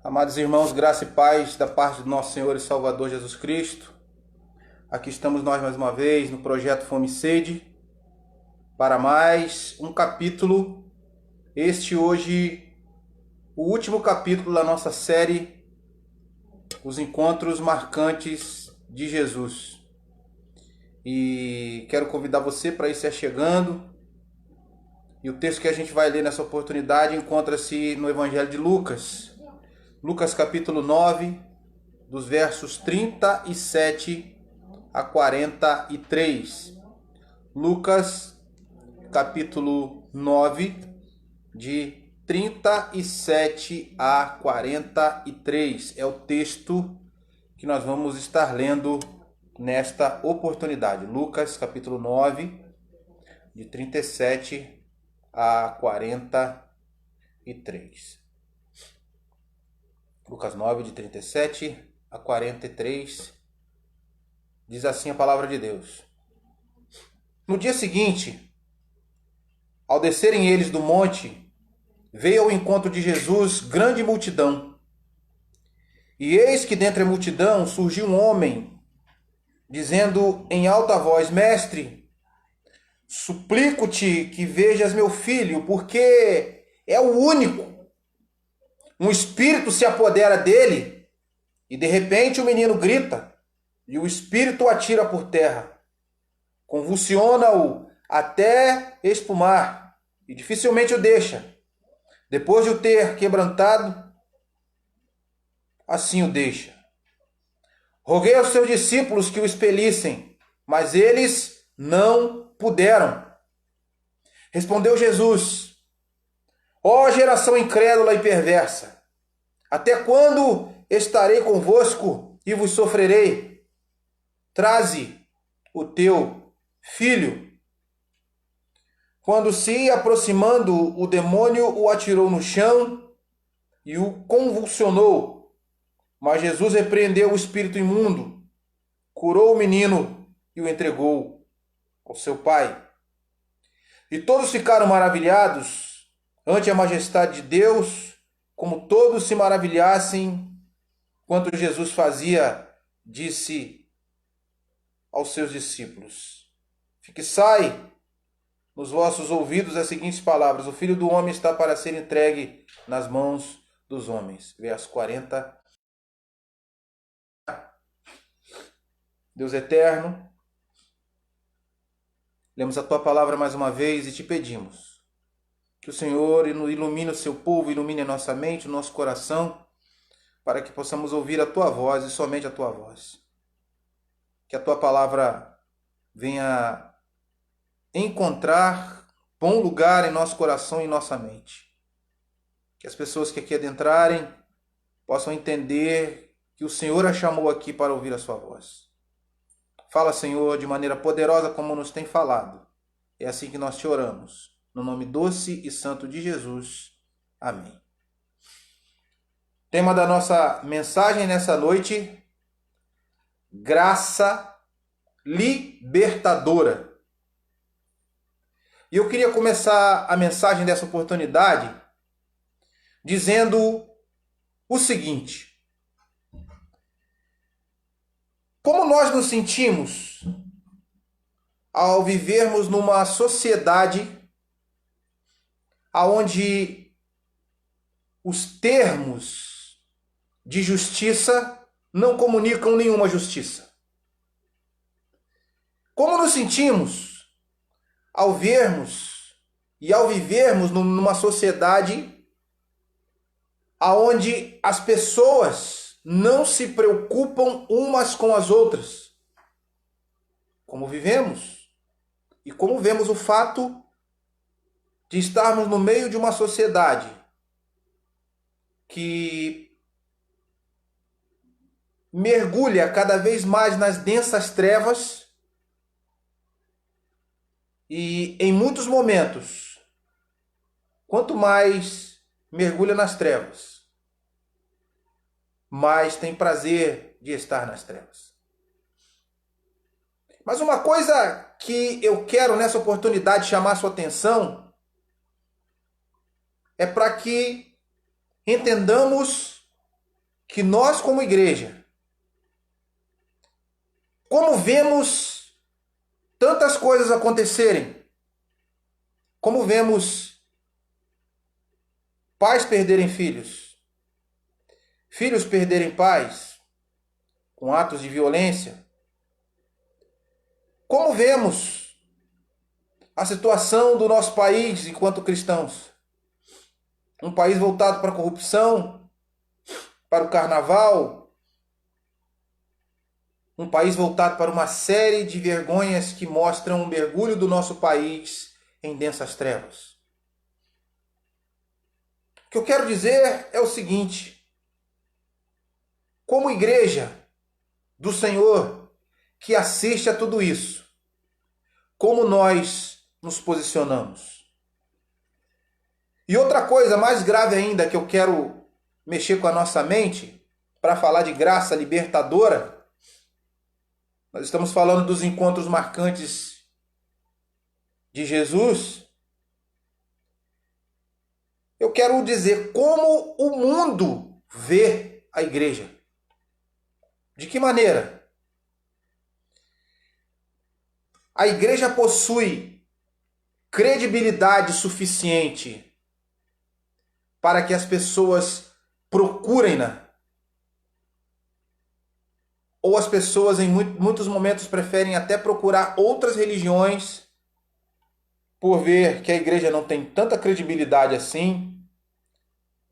Amados irmãos, graça e paz da parte do nosso Senhor e Salvador Jesus Cristo. Aqui estamos nós mais uma vez no projeto Fome e Sede para mais um capítulo. Este hoje, o último capítulo da nossa série, Os Encontros Marcantes de Jesus. E quero convidar você para ir se achegando. E o texto que a gente vai ler nessa oportunidade encontra-se no Evangelho de Lucas. Lucas capítulo 9, dos versos 37 a 43. Lucas capítulo 9, de 37 a 43. É o texto que nós vamos estar lendo nesta oportunidade. Lucas capítulo 9, de 37 a 43. Lucas 9, de 37 a 43, diz assim a palavra de Deus. No dia seguinte, ao descerem eles do monte, veio ao encontro de Jesus grande multidão. E eis que dentre a multidão surgiu um homem, dizendo em alta voz: Mestre, suplico-te que vejas meu filho, porque é o único. Um espírito se apodera dele, e de repente o menino grita, e o espírito o atira por terra. Convulsiona-o até espumar, e dificilmente o deixa. Depois de o ter quebrantado, assim o deixa. Roguei aos seus discípulos que o expelissem, mas eles não puderam. Respondeu Jesus: Ó geração incrédula e perversa, até quando estarei convosco e vos sofrerei? Traze o teu filho. Quando se ia aproximando, o demônio o atirou no chão e o convulsionou. Mas Jesus repreendeu o espírito imundo, curou o menino e o entregou ao seu pai. E todos ficaram maravilhados ante a majestade de Deus, como todos se maravilhassem quanto Jesus fazia. Disse aos seus discípulos: Fixai nos vossos ouvidos as seguintes palavras: O Filho do Homem está para ser entregue nas mãos dos homens. Verso 40. Deus eterno, lemos a tua palavra mais uma vez e te pedimos que o Senhor ilumine o seu povo, ilumine a nossa mente, o nosso coração, para que possamos ouvir a tua voz e somente a tua voz. Que a tua palavra venha encontrar bom lugar em nosso coração e em nossa mente. Que as pessoas que aqui adentrarem possam entender que o Senhor a chamou aqui para ouvir a sua voz. Fala, Senhor, de maneira poderosa como nos tem falado. É assim que nós te oramos. No nome doce e santo de Jesus. Amém. Tema da nossa mensagem nessa noite: graça libertadora. E eu queria começar a mensagem dessa oportunidade dizendo o seguinte: como nós nos sentimos ao vivermos numa sociedade onde os termos de justiça não comunicam nenhuma justiça? Como nos sentimos ao vermos e ao vivermos numa sociedade onde as pessoas não se preocupam umas com as outras? Como vivemos e como vemos o fato de estarmos no meio de uma sociedade que mergulha cada vez mais nas densas trevas e, em muitos momentos, quanto mais mergulha nas trevas, mais tem prazer de estar nas trevas. Mas uma coisa que eu quero nessa oportunidade chamar a sua atenção é para que entendamos que nós, como igreja, como vemos tantas coisas acontecerem, como vemos pais perderem filhos, filhos perderem pais com atos de violência, como vemos a situação do nosso país enquanto cristãos, um país voltado para a corrupção, para o carnaval, um país voltado para uma série de vergonhas que mostram o mergulho do nosso país em densas trevas. O que eu quero dizer é o seguinte: como igreja do Senhor que assiste a tudo isso, como nós nos posicionamos? E outra coisa mais grave ainda que eu quero mexer com a nossa mente, para falar de graça libertadora, nós estamos falando dos encontros marcantes de Jesus. Eu quero dizer como o mundo vê a igreja. De que maneira? A igreja possui credibilidade suficiente para que as pessoas procurem-na? Ou as pessoas em muitos momentos preferem até procurar outras religiões por ver que a igreja não tem tanta credibilidade assim,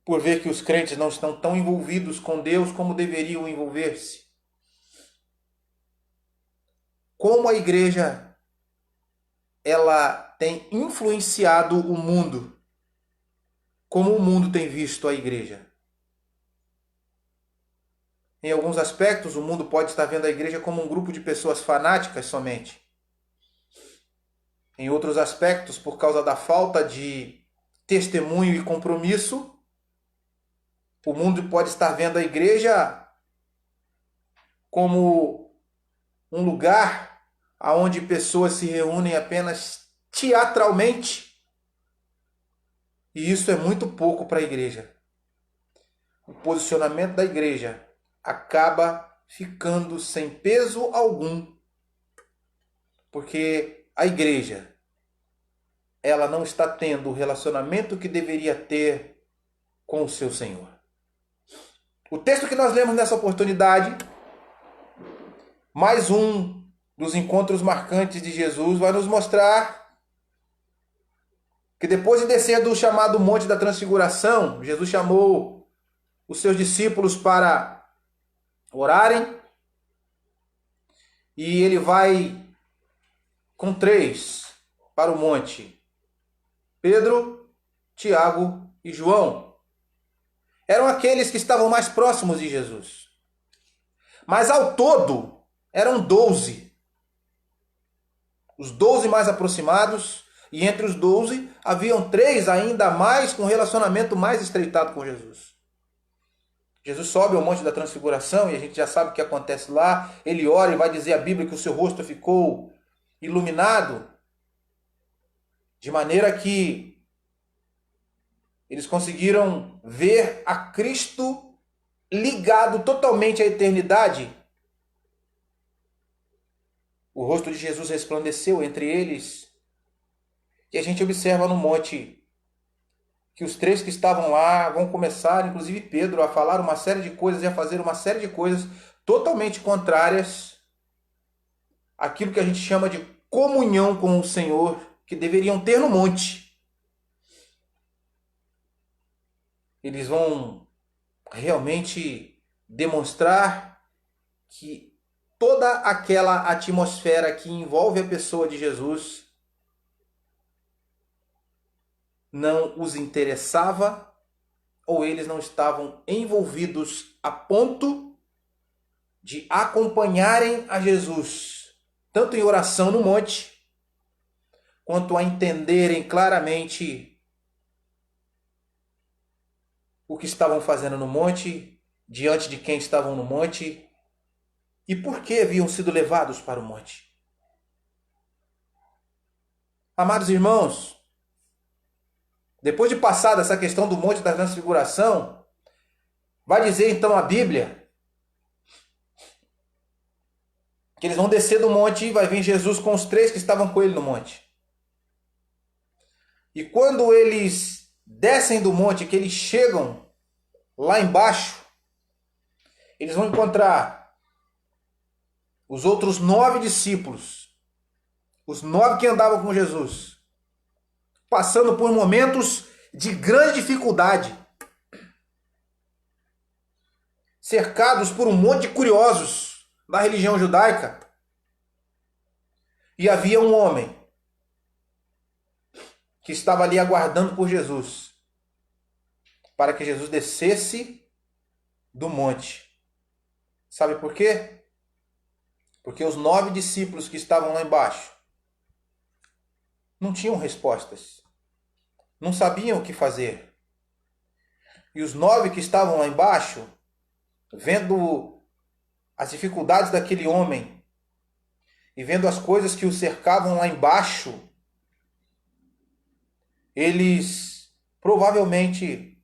por ver que os crentes não estão tão envolvidos com Deus como deveriam envolver-se? Como a igreja ela tem influenciado o mundo? Como o mundo tem visto a igreja? Em alguns aspectos, o mundo pode estar vendo a igreja como um grupo de pessoas fanáticas somente. Em outros aspectos, por causa da falta de testemunho e compromisso, o mundo pode estar vendo a igreja como um lugar onde pessoas se reúnem apenas teatralmente. E isso é muito pouco para a igreja. O posicionamento da igreja acaba ficando sem peso algum, porque a igreja ela não está tendo o relacionamento que deveria ter com o seu Senhor. O texto que nós lemos nessa oportunidade, mais um dos encontros marcantes de Jesus, vai nos mostrar que depois de descer do chamado Monte da Transfiguração, Jesus chamou os seus discípulos para orarem, e ele vai com 3 para o monte: Pedro, Tiago e João. Eram aqueles que estavam mais próximos de Jesus. Mas ao todo eram 12. Os 12 mais aproximados, e entre os 12 haviam 3 ainda mais com relacionamento mais estreitado com Jesus. Jesus sobe ao Monte da Transfiguração e a gente já sabe o que acontece lá. Ele ora e vai dizer a Bíblia que o seu rosto ficou iluminado, de maneira que eles conseguiram ver a Cristo ligado totalmente à eternidade. O rosto de Jesus resplandeceu entre eles. E a gente observa no monte que os 3 que estavam lá vão começar, inclusive Pedro, a falar uma série de coisas e a fazer uma série de coisas totalmente contrárias àquilo que a gente chama de comunhão com o Senhor, que deveriam ter no monte. Eles vão realmente demonstrar que toda aquela atmosfera que envolve a pessoa de Jesus não os interessava, ou eles não estavam envolvidos a ponto de acompanharem a Jesus, tanto em oração no monte, quanto a entenderem claramente o que estavam fazendo no monte, diante de quem estavam no monte, e por que haviam sido levados para o monte. Amados irmãos, depois de passar dessa questão do Monte da Transfiguração, Vai dizer então a Bíblia que eles vão descer do monte e vai vir Jesus com os 3 que estavam com ele no monte. E quando eles descem do monte, que eles chegam lá embaixo, eles vão encontrar os outros 9 discípulos, os 9 que andavam com Jesus, passando por momentos de grande dificuldade, cercados por um monte de curiosos da religião judaica. E havia um homem que estava ali aguardando por Jesus, para que Jesus descesse do monte. Sabe por quê? Porque os 9 discípulos que estavam lá embaixo não tinham respostas, não sabiam o que fazer. E os 9 que estavam lá embaixo, vendo as dificuldades daquele homem e vendo as coisas que o cercavam lá embaixo, eles provavelmente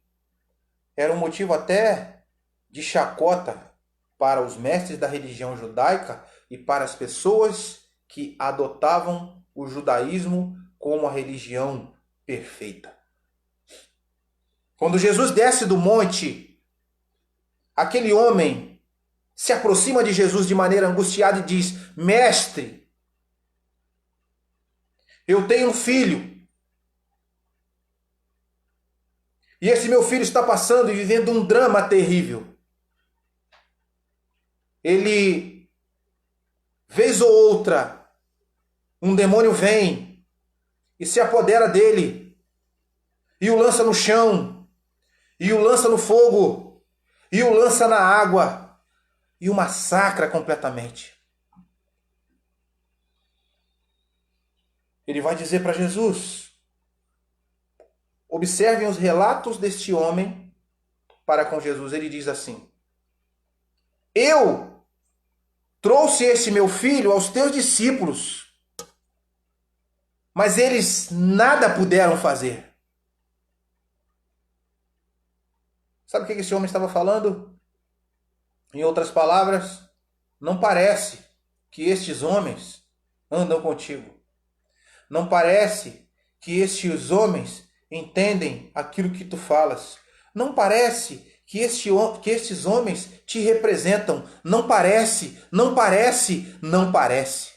eram motivo até de chacota para os mestres da religião judaica e para as pessoas que adotavam o judaísmo como a religião perfeita. Quando Jesus desce do monte, aquele homem se aproxima de Jesus de maneira angustiada e diz: Mestre, eu tenho um filho. E esse meu filho está passando e vivendo um drama terrível. Ele, vez ou outra, um demônio vem e se apodera dele, e o lança no chão, e o lança no fogo, e o lança na água, e o massacra completamente. Ele vai dizer para Jesus: observem os relatos deste homem para com Jesus. Ele diz assim: eu trouxe esse meu filho aos teus discípulos, mas eles nada puderam fazer. Sabe o que esse homem estava falando? Em outras palavras, não parece que estes homens andam contigo. Não parece que estes homens entendem aquilo que tu falas. Não parece que estes homens te representam. Não parece, não parece, não parece.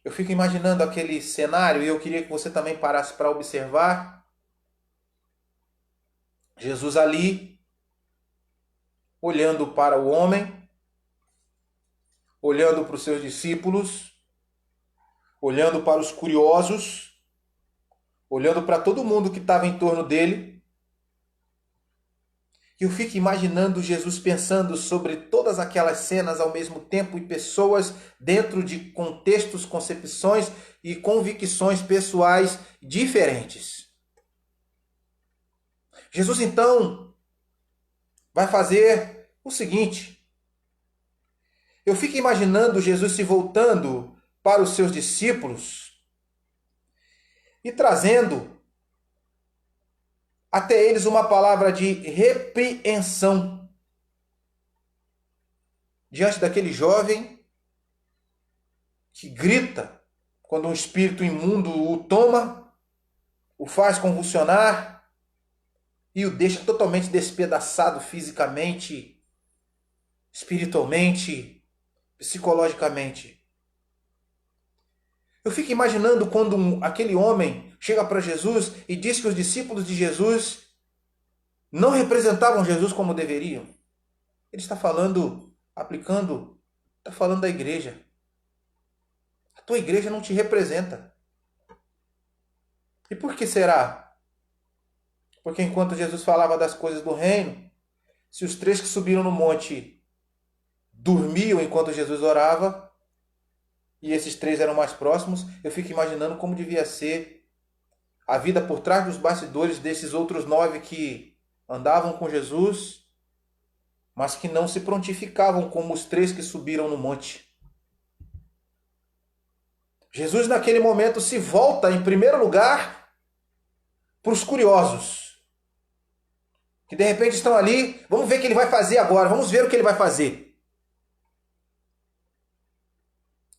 Eu fico imaginando aquele cenário e eu queria que você também parasse para observar. Jesus ali, olhando para o homem, olhando para os seus discípulos, olhando para os curiosos, olhando para todo mundo que estava em torno dele. E eu fico imaginando Jesus pensando sobre todas aquelas cenas ao mesmo tempo e pessoas dentro de contextos, concepções e convicções pessoais diferentes. Jesus então vai fazer o seguinte: eu fico imaginando Jesus se voltando para os seus discípulos e trazendo até eles uma palavra de repreensão diante daquele jovem que grita quando um espírito imundo o toma, o faz convulsionar e o deixa totalmente despedaçado fisicamente, espiritualmente, psicologicamente. Eu fico imaginando quando aquele homem chega para Jesus e diz que os discípulos de Jesus não representavam Jesus como deveriam. Ele está falando, está falando da igreja. A tua igreja não te representa. E por que será? Porque enquanto Jesus falava das coisas do reino, se os 3 que subiram no monte dormiam enquanto Jesus orava, e esses 3 eram mais próximos, eu fico imaginando como devia ser a vida por trás dos bastidores desses outros 9 que andavam com Jesus, mas que não se prontificavam como os 3 que subiram no monte. Jesus naquele momento se volta em primeiro lugar para os curiosos, que de repente estão ali, vamos ver o que ele vai fazer agora, vamos ver o que ele vai fazer.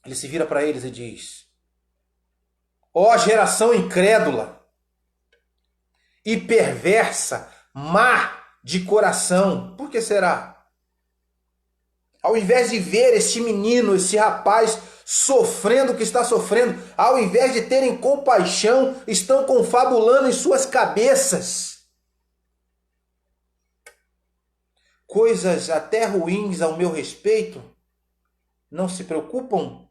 Ele se vira para eles e diz: ó geração incrédula e perversa, má de coração, por que será? Ao invés de ver este menino, esse rapaz sofrendo o que está sofrendo, ao invés de terem compaixão, estão confabulando em suas cabeças coisas até ruins ao meu respeito. Não se preocupam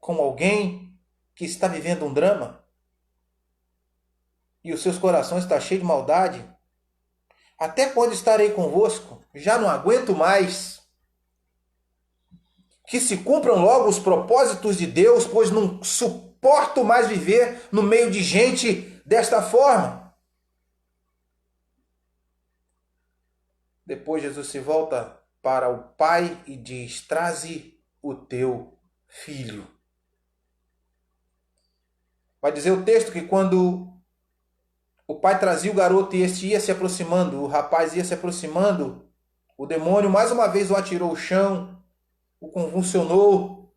com alguém que está vivendo um drama e os seus corações estão cheios de maldade. Até quando estarei convosco? Já não aguento mais. Que se cumpram logo os propósitos de Deus, pois não suporto mais viver no meio de gente desta forma. Depois Jesus se volta para o pai e diz: traze o teu filho. Vai dizer o texto que quando o pai trazia o garoto e este ia se aproximando, o rapaz ia se aproximando, o demônio mais uma vez o atirou ao chão, o convulsionou,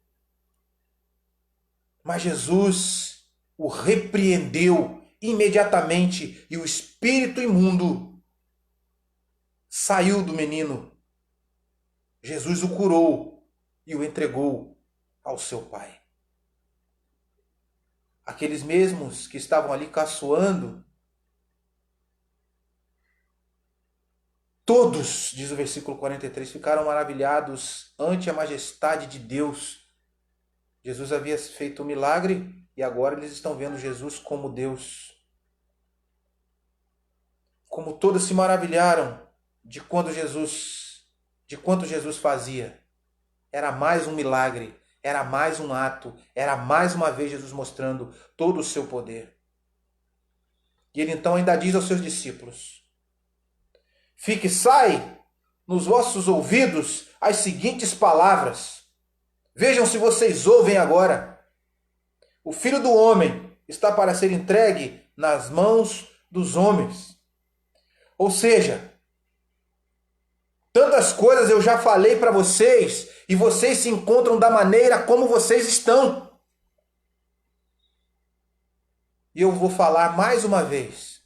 mas Jesus o repreendeu imediatamente e o espírito imundo saiu do menino. Jesus o curou e o entregou ao seu pai. Aqueles mesmos que estavam ali caçoando, todos, diz o versículo 43, ficaram maravilhados ante a majestade de Deus. Jesus havia feito um milagre e agora eles estão vendo Jesus como Deus. Como todos se maravilharam de quanto Jesus fazia. Era mais um milagre, era mais um ato, era mais uma vez Jesus mostrando todo o seu poder. E ele então ainda diz aos seus discípulos: fixai nos vossos ouvidos as seguintes palavras. Vejam se vocês ouvem agora. O Filho do Homem está para ser entregue nas mãos dos homens. Ou seja, tantas coisas eu já falei para vocês e vocês se encontram da maneira como vocês estão. E eu vou falar mais uma vez.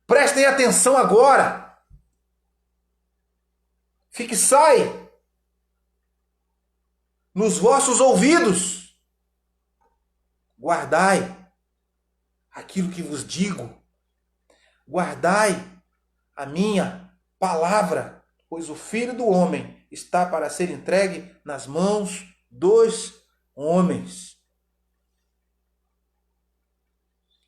Prestem atenção agora. Fixai nos vossos ouvidos. Guardai aquilo que vos digo. Guardai a minha palavra, pois o Filho do Homem está para ser entregue nas mãos dos homens.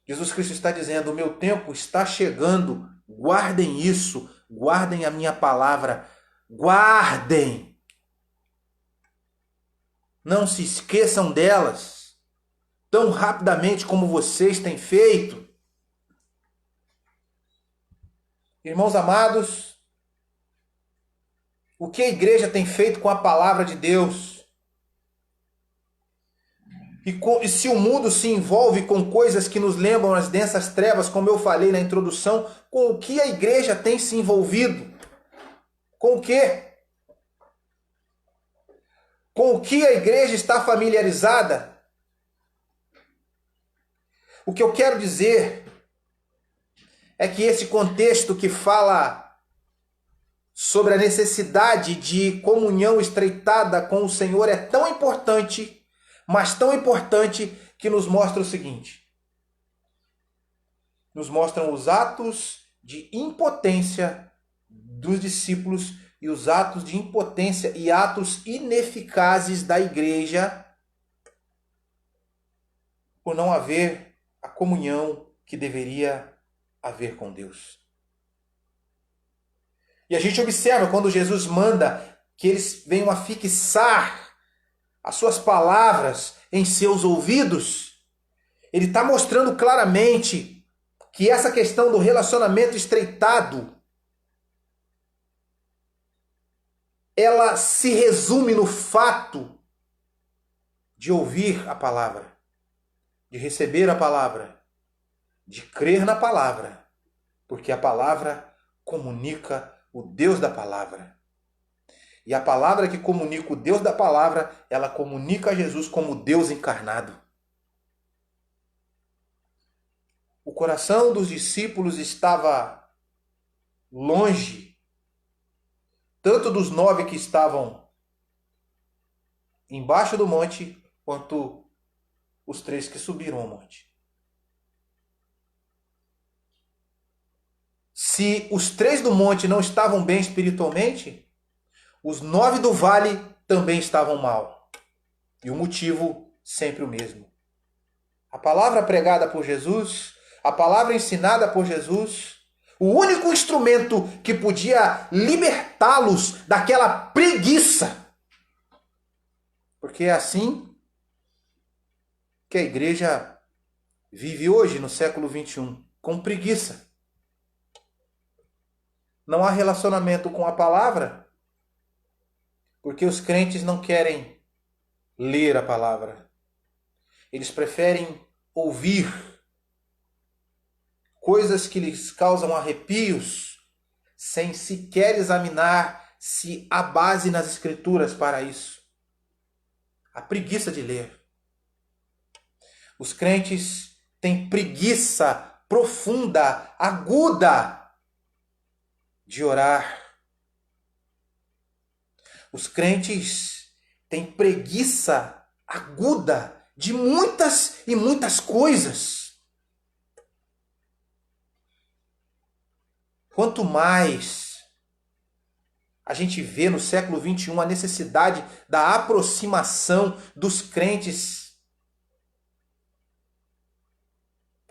Jesus Cristo está dizendo: o meu tempo está chegando, guardem isso, guardem a minha palavra, guardem. Não se esqueçam delas, tão rapidamente como vocês têm feito. Irmãos amados, o que a igreja tem feito com a palavra de Deus? E se o mundo se envolve com coisas que nos lembram as densas trevas, como eu falei na introdução, com o que a igreja tem se envolvido? Com o quê? Com o que a igreja está familiarizada? O que eu quero dizer é que esse contexto que fala sobre a necessidade de comunhão estreitada com o Senhor é tão importante, mas tão importante, que nos mostra o seguinte. Nos mostram os atos de impotência dos discípulos e os atos de impotência e atos ineficazes da igreja por não haver a comunhão que deveria haver com Deus. E a gente observa quando Jesus manda que eles venham a fixar as suas palavras em seus ouvidos, ele está mostrando claramente que essa questão do relacionamento estreitado, ela se resume no fato de ouvir a palavra, de receber a palavra de crer na palavra, porque a palavra comunica o Deus da palavra. E a palavra que comunica o Deus da palavra, ela comunica a Jesus como Deus encarnado. O coração dos discípulos estava longe, tanto dos 9 que estavam embaixo do monte, quanto os 3 que subiram ao monte. Se os 3 do monte não estavam bem espiritualmente, os 9 do vale também estavam mal. E o motivo sempre o mesmo. A palavra pregada por Jesus, a palavra ensinada por Jesus, o único instrumento que podia libertá-los daquela preguiça. Porque é assim que a igreja vive hoje, no século 21, com preguiça. Não há relacionamento com a palavra, porque os crentes não querem ler a palavra. Eles preferem ouvir coisas que lhes causam arrepios, sem sequer examinar se há base nas Escrituras para isso. A preguiça de ler. Os crentes têm preguiça profunda, aguda, de orar. Os crentes têm preguiça aguda de muitas e muitas coisas. Quanto mais a gente vê no século 21 a necessidade da aproximação dos crentes,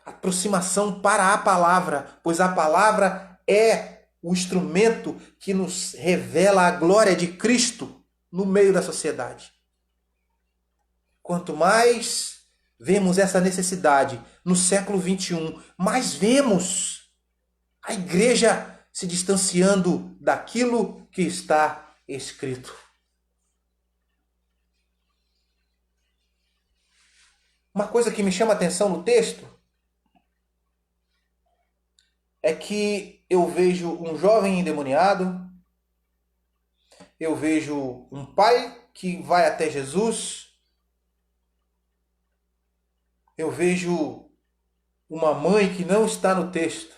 aproximação para a palavra, pois a palavra é o instrumento que nos revela a glória de Cristo no meio da sociedade. Quanto mais vemos essa necessidade no século 21, mais vemos a igreja se distanciando daquilo que está escrito. Uma coisa que me chama a atenção no texto é que eu vejo um jovem endemoniado, eu vejo um pai que vai até Jesus, eu vejo uma mãe que não está no texto,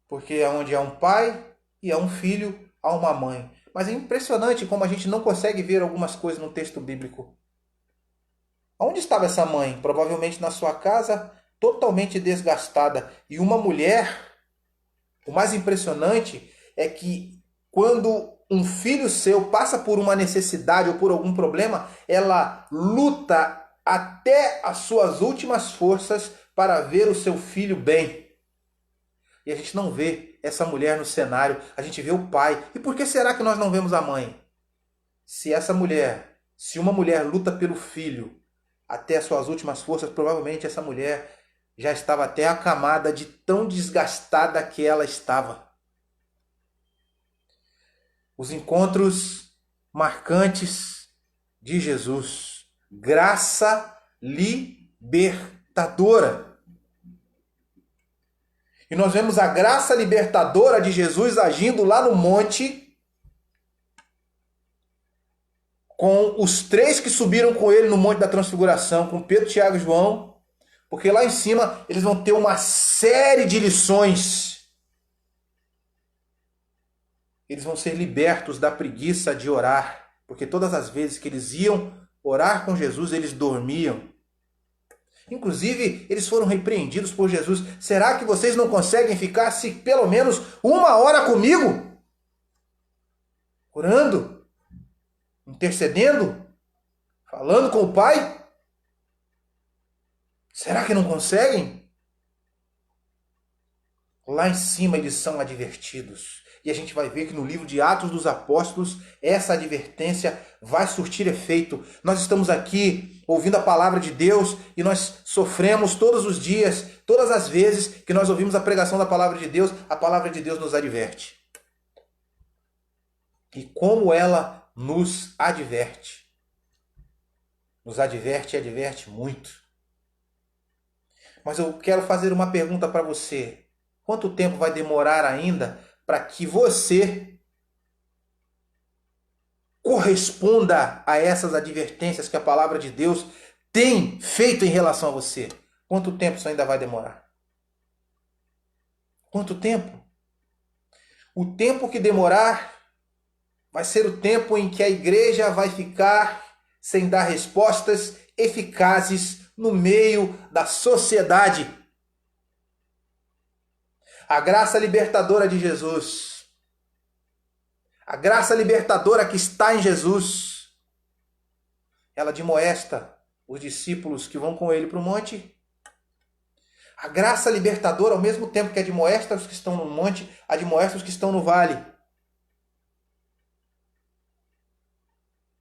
porque onde há um pai e há um filho, há uma mãe. Mas é impressionante como a gente não consegue ver algumas coisas no texto bíblico. Onde estava essa mãe? Provavelmente na sua casa, totalmente desgastada. E uma mulher, o mais impressionante é que quando um filho seu passa por uma necessidade ou por algum problema, ela luta até as suas últimas forças para ver o seu filho bem. E a gente não vê essa mulher no cenário, a gente vê o pai. E por que será que nós não vemos a mãe? Se uma mulher luta pelo filho até as suas últimas forças, provavelmente essa mulher já estava até acamada de tão desgastada que ela estava. Os encontros marcantes de Jesus. Graça libertadora. E nós vemos a graça libertadora de Jesus agindo lá no monte, com os 3 que subiram com ele no Monte da Transfiguração, com Pedro, Tiago e João, porque lá em cima eles vão ter uma série de lições. Eles vão ser libertos da preguiça de orar, porque todas as vezes que eles iam orar com Jesus, eles dormiam. Inclusive, eles foram repreendidos por Jesus. Será que vocês não conseguem ficar pelo menos 1 hora comigo? Orando? Intercedendo? Falando com o Pai? Será que não conseguem? Lá em cima eles são advertidos. E a gente vai ver que no livro de Atos dos Apóstolos, essa advertência vai surtir efeito. Nós estamos aqui ouvindo a palavra de Deus e nós sofremos todos os dias, todas as vezes que nós ouvimos a pregação da palavra de Deus, a palavra de Deus nos adverte. E como ela nos adverte. Nos adverte e adverte muito. Mas eu quero fazer uma pergunta para você. Quanto tempo vai demorar ainda para que você corresponda a essas advertências que a palavra de Deus tem feito em relação a você? Quanto tempo isso ainda vai demorar? Quanto tempo? O tempo que demorar vai ser o tempo em que a igreja vai ficar sem dar respostas eficazes no meio da sociedade. A graça libertadora de Jesus, a graça libertadora que está em Jesus, ela admoesta os discípulos que vão com ele para o monte. A graça libertadora, ao mesmo tempo que admoesta os que estão no monte, admoesta os que estão no vale.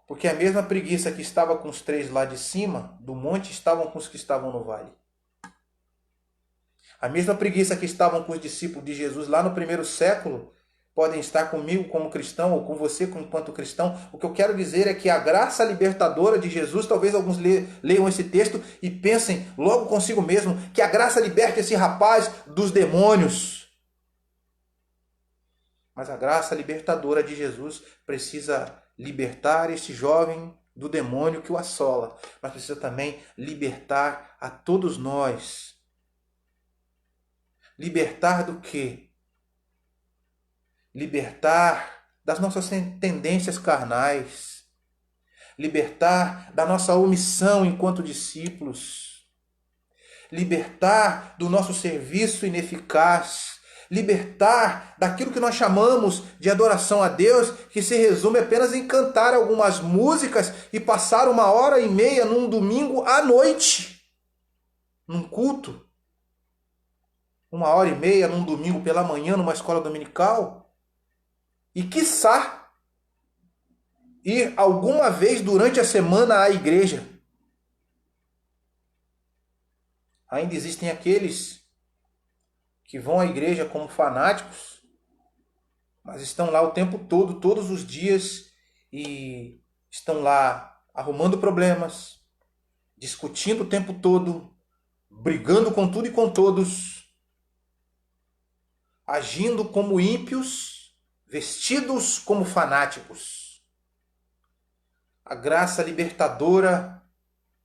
Porque a mesma preguiça que estava com os 3 lá de cima do monte, estavam com os que estavam no vale. A mesma preguiça que estavam com os discípulos de Jesus lá no primeiro século, podem estar comigo como cristão ou com você enquanto cristão. O que eu quero dizer é que a graça libertadora de Jesus, talvez alguns leiam esse texto e pensem logo consigo mesmo que a graça liberta esse rapaz dos demônios. Mas a graça libertadora de Jesus precisa libertar esse jovem do demônio que o assola, mas precisa também libertar a todos nós. Libertar do quê? Libertar das nossas tendências carnais. Libertar da nossa omissão enquanto discípulos. Libertar do nosso serviço ineficaz. Libertar daquilo que nós chamamos de adoração a Deus, que se resume apenas em cantar algumas músicas e passar 1h30 num domingo à noite, num culto. 1h30 num domingo pela manhã, numa escola dominical. E quiçá ir alguma vez durante a semana à igreja. Ainda existem aqueles que vão à igreja como fanáticos, mas estão lá o tempo todo, todos os dias, e estão lá arrumando problemas, discutindo o tempo todo, brigando com tudo e com todos, agindo como ímpios, vestidos como fanáticos. A graça libertadora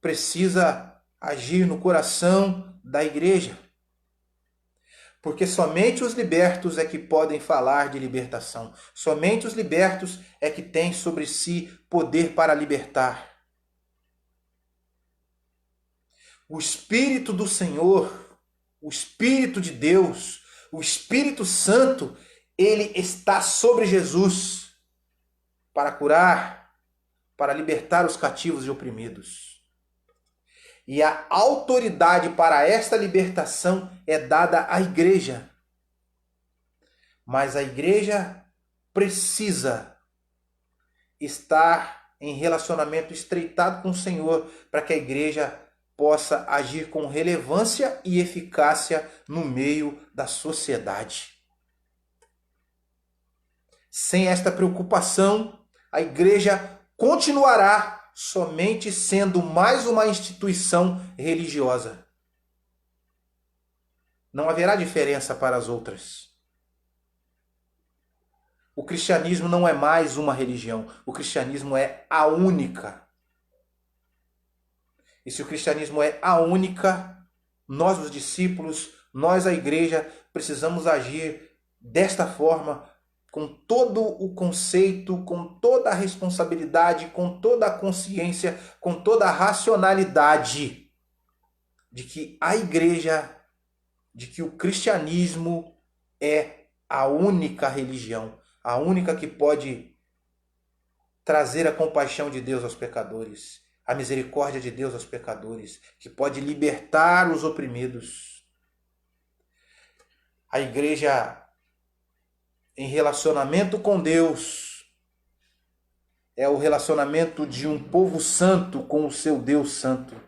precisa agir no coração da igreja. Porque somente os libertos é que podem falar de libertação. Somente os libertos é que têm sobre si poder para libertar. O Espírito do Senhor, o Espírito de Deus, o Espírito Santo, ele está sobre Jesus para curar, para libertar os cativos e oprimidos. E a autoridade para esta libertação é dada à igreja. Mas a igreja precisa estar em relacionamento estreitado com o Senhor para que a igreja possa agir com relevância e eficácia no meio da sociedade. Sem esta preocupação, a igreja continuará somente sendo mais uma instituição religiosa. Não haverá diferença para as outras. O cristianismo não é mais uma religião. O cristianismo é a única. E se o cristianismo é a única, nós, os discípulos, nós, a igreja, precisamos agir desta forma, com todo o conceito, com toda a responsabilidade, com toda a consciência, com toda a racionalidade de que a igreja, de que o cristianismo é a única religião, a única que pode trazer a compaixão de Deus aos pecadores, a misericórdia de Deus aos pecadores, que pode libertar os oprimidos. A igreja, em relacionamento com Deus, é o relacionamento de um povo santo com o seu Deus santo.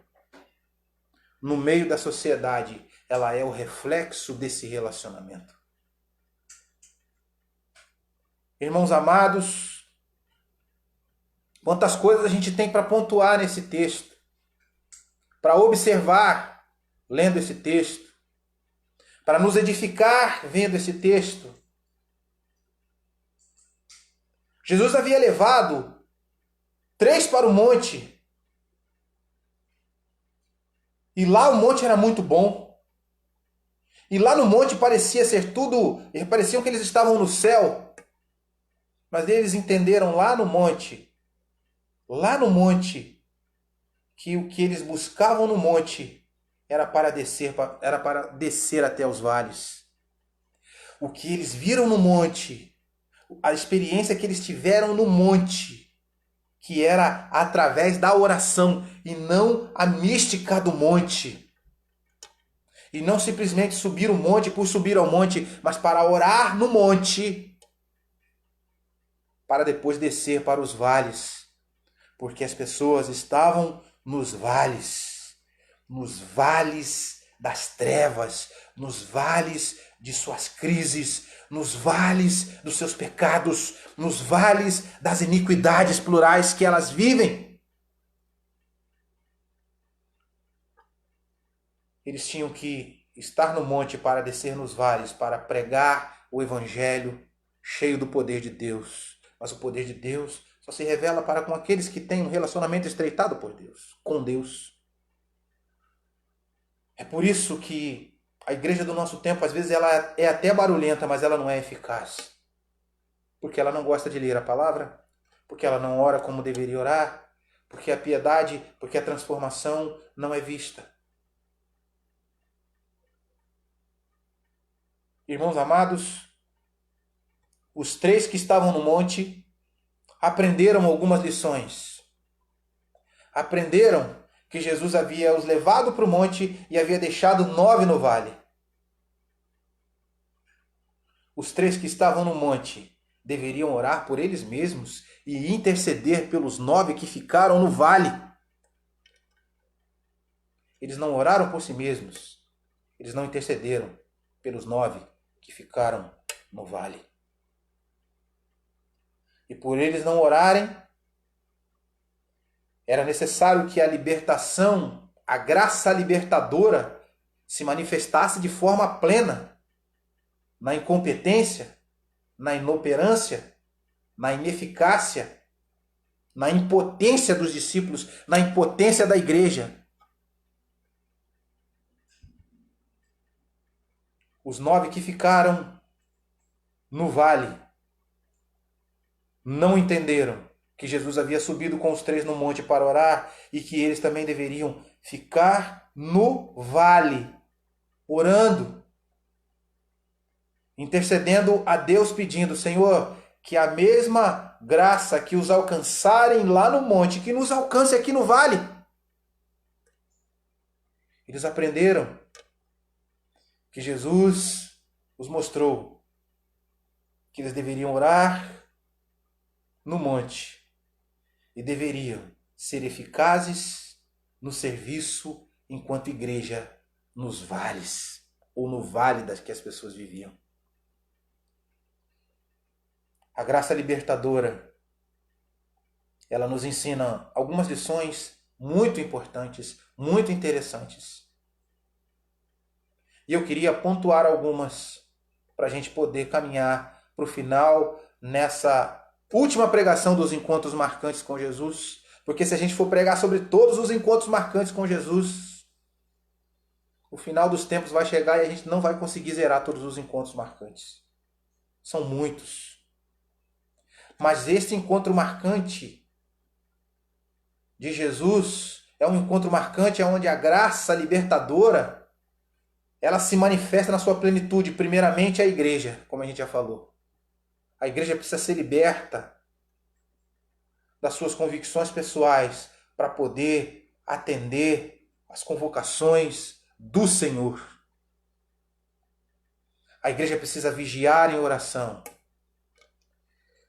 No meio da sociedade, ela é o reflexo desse relacionamento. Irmãos amados, quantas coisas a gente tem para pontuar nesse texto, para observar lendo esse texto, para nos edificar vendo esse texto. Jesus havia levado 3 para o monte, e lá o monte era muito bom. E lá no monte parecia ser tudo, pareciam que eles estavam no céu. Mas eles entenderam lá no monte, que o que eles buscavam no monte era para descer até os vales. O que eles viram no monte, a experiência que eles tiveram no monte, que era através da oração e não a mística do monte. E não simplesmente subir o monte por subir ao monte, mas para orar no monte, para depois descer para os vales. Porque as pessoas estavam nos vales das trevas, nos vales de suas crises, nos vales dos seus pecados, nos vales das iniquidades plurais que elas vivem. Eles tinham que estar no monte para descer nos vales, para pregar o evangelho cheio do poder de Deus. Mas o poder de Deus só se revela para com aqueles que têm um relacionamento estreitado por Deus, com Deus. É por isso que a igreja do nosso tempo, às vezes, ela é até barulhenta, mas ela não é eficaz. Porque ela não gosta de ler a palavra, porque ela não ora como deveria orar, porque a piedade, porque a transformação não é vista. Irmãos amados, os 3 que estavam no monte aprenderam algumas lições. Aprenderam que Jesus havia os levado para o monte e havia deixado 9 no vale. Os 3 que estavam no monte deveriam orar por eles mesmos e interceder pelos 9 que ficaram no vale. Eles não oraram por si mesmos. Eles não intercederam pelos 9 que ficaram no vale. E por eles não orarem, era necessário que a libertação, a graça libertadora, se manifestasse de forma plena, na incompetência, na inoperância, na ineficácia, na impotência dos discípulos, na impotência da igreja. Os 9 que ficaram no vale não entenderam que Jesus havia subido com os 3 no monte para orar e que eles também deveriam ficar no vale, orando, intercedendo a Deus, pedindo: Senhor, que a mesma graça que os alcançarem lá no monte, que nos alcance aqui no vale. Eles aprenderam que Jesus os mostrou que eles deveriam orar no monte e deveriam ser eficazes no serviço enquanto igreja nos vales, ou no vale das que as pessoas viviam. A graça libertadora, ela nos ensina algumas lições muito importantes, muito interessantes. E eu queria pontuar algumas para a gente poder caminhar para o final nessa última pregação dos encontros marcantes com Jesus. Porque se a gente for pregar sobre todos os encontros marcantes com Jesus, o final dos tempos vai chegar e a gente não vai conseguir zerar todos os encontros marcantes. São muitos. Mas este encontro marcante de Jesus é um encontro marcante onde a graça libertadora ela se manifesta na sua plenitude. Primeiramente a igreja, como a gente já falou. A igreja precisa ser liberta das suas convicções pessoais para poder atender às convocações do Senhor. A igreja precisa vigiar em oração.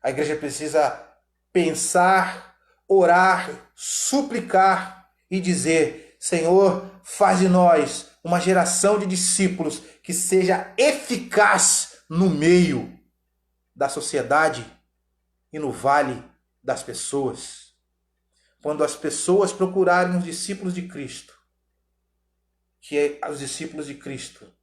A igreja precisa pensar, orar, suplicar e dizer: Senhor, faz de nós uma geração de discípulos que seja eficaz no meio da sociedade e no vale das pessoas. Quando as pessoas procurarem os discípulos de Cristo, que os discípulos de Cristo,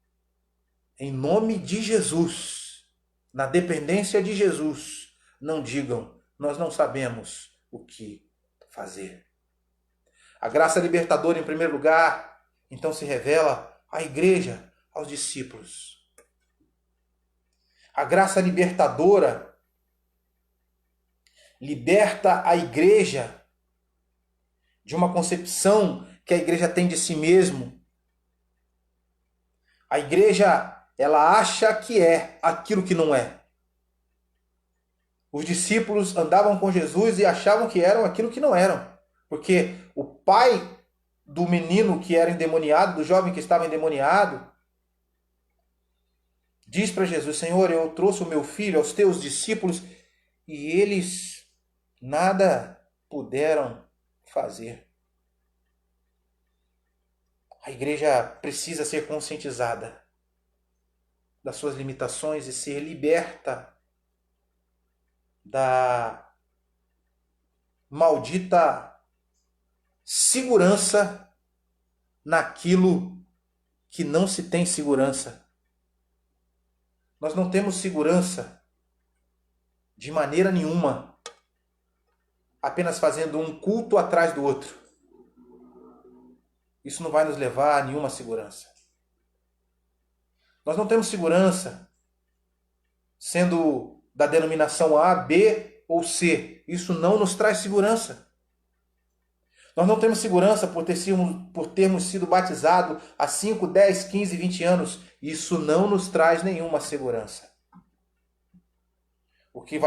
em nome de Jesus, na dependência de Jesus, não digam, nós não sabemos o que fazer. A graça libertadora, em primeiro lugar, então se revela à igreja, aos discípulos. A graça libertadora liberta a igreja de uma concepção que a igreja tem de si mesmo. A igreja, ela acha que é aquilo que não é. Os discípulos andavam com Jesus e achavam que eram aquilo que não eram. Porque o pai do menino que era endemoniado, do jovem que estava endemoniado, diz para Jesus: Senhor, eu trouxe o meu filho aos teus discípulos e eles nada puderam fazer. A igreja precisa ser conscientizada das suas limitações e ser liberta da maldita segurança naquilo que não se tem segurança. Nós não temos segurança de maneira nenhuma, apenas fazendo um culto atrás do outro. Isso não vai nos levar a nenhuma segurança. Nós não temos segurança sendo da denominação A, B ou C. Isso não nos traz segurança. Nós não temos segurança por termos sido batizados há 5, 10, 15, 20 anos. Isso não nos traz nenhuma segurança. O que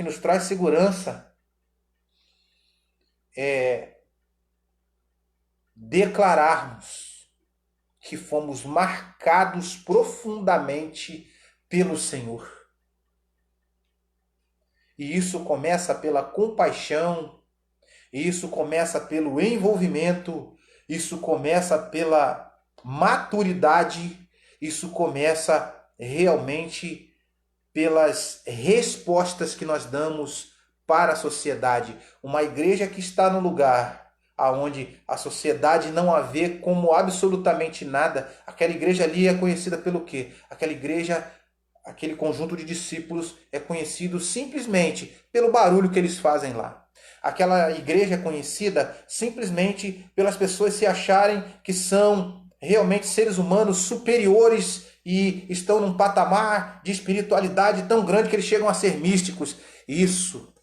nos traz segurança é declararmos que fomos marcados profundamente pelo Senhor. E isso começa pela compaixão, isso começa pelo envolvimento, isso começa pela maturidade, isso começa realmente pelas respostas que nós damos para a sociedade. Uma igreja que está no lugar aonde a sociedade não a vê como absolutamente nada, aquela igreja ali é conhecida pelo quê? Aquela igreja, aquele conjunto de discípulos é conhecido simplesmente pelo barulho que eles fazem lá. Aquela igreja é conhecida simplesmente pelas pessoas se acharem que são realmente seres humanos superiores e estão num patamar de espiritualidade tão grande que eles chegam a ser místicos. Isso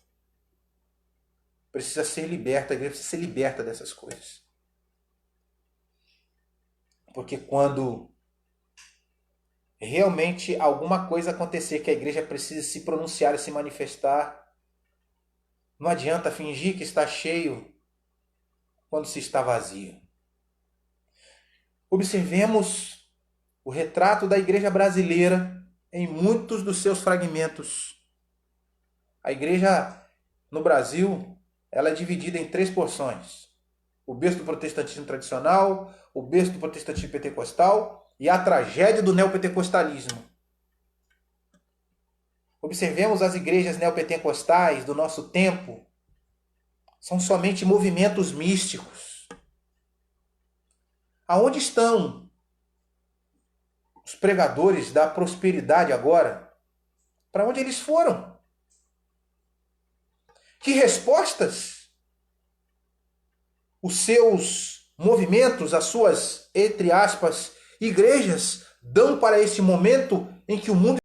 precisa ser liberta, a igreja precisa ser liberta dessas coisas. Porque quando realmente alguma coisa acontecer que a igreja precisa se pronunciar e se manifestar, não adianta fingir que está cheio quando se está vazio. Observemos o retrato da igreja brasileira em muitos dos seus fragmentos. A igreja no Brasil, ela é dividida em 3 porções. O berço do protestantismo tradicional, o berço do protestantismo pentecostal e a tragédia do neopentecostalismo. Observemos as igrejas neopentecostais do nosso tempo. São somente movimentos místicos. Aonde estão os pregadores da prosperidade agora? Para onde eles foram? Que respostas os seus movimentos, as suas, entre aspas, igrejas dão para esse momento em que o mundo